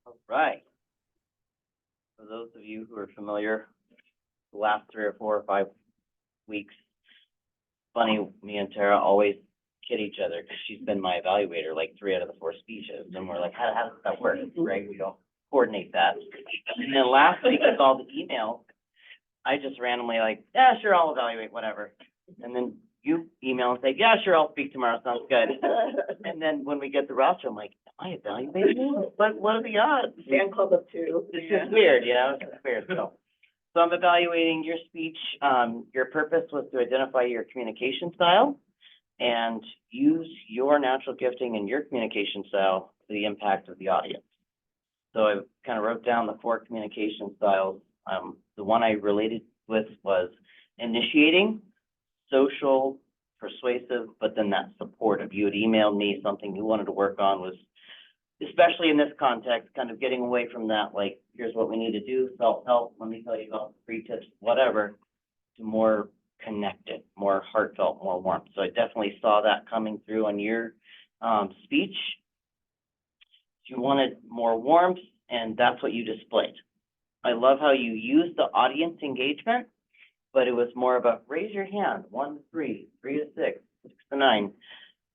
All right. For those of you who are familiar, the last 3 or 4 or 5 weeks, funny, me and Tara always kid each other because she's been my evaluator like 3 out of the 4 speeches. And we're like, how does that work, right? We don't coordinate that. And then last week with all the emails, I just randomly like, yeah, sure, I'll evaluate, whatever. And then you email and say, yeah, sure, I'll speak tomorrow, sounds good. And then when we get the roster, I'm like, am I evaluating? What are the odds? Fan club of 2. It's just weird, you know, it's just weird, so I'm evaluating your speech. Your purpose was to identify your communication style and use your natural gifting and your communication style for the impact of the audience. So I kind of wrote down the 4 communication styles. The one I related with was initiating, social, persuasive, but then that supportive. You had emailed me something you wanted to work on was, especially in this context, kind of getting away from that, like, here's what we need to do, self-help, let me tell you about free tips, whatever, to more connected, more heartfelt, more warmth. So I definitely saw that coming through on your speech. You wanted more warmth, and that's what you displayed. I love how you used the audience engagement, but it was more about raise your hand, 1 to 3, 3 to 6, 6 to 9,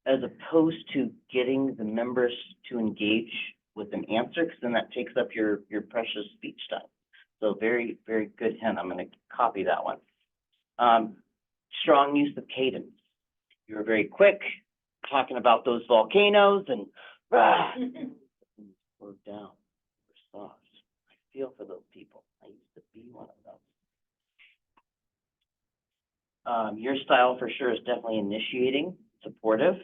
as opposed to getting the members to engage with an answer, because then that takes up your precious speech time. So very, very good hint. I'm going to copy that one. Strong use of cadence. You were very quick, talking about those volcanoes and slow down, soft. I feel for those people. I used to be one of those. Your style for sure is definitely initiating, supportive.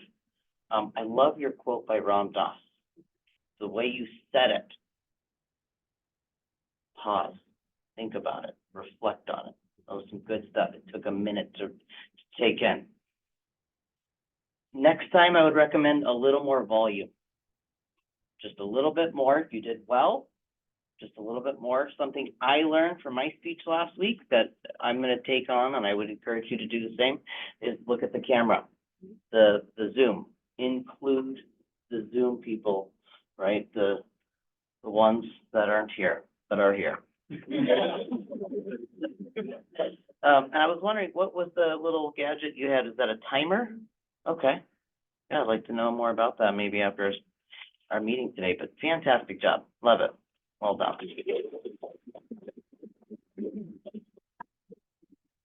I love your quote by Ram Dass. The way you said it. Pause, think about it, reflect on it. That was some good stuff. It took a minute to take in. Next time, I would recommend a little more volume. Just a little bit more. You did well. Just a little bit more. Something I learned from my speech last week that I'm going to take on, and I would encourage you to do the same, is look at the camera, the Zoom. Include the Zoom people, right? The ones that aren't here, that are here. And I was wondering, what was the little gadget you had? Is that a timer? Okay. Yeah, I'd like to know more about that maybe after our meeting today, but fantastic job. Love it. Well done.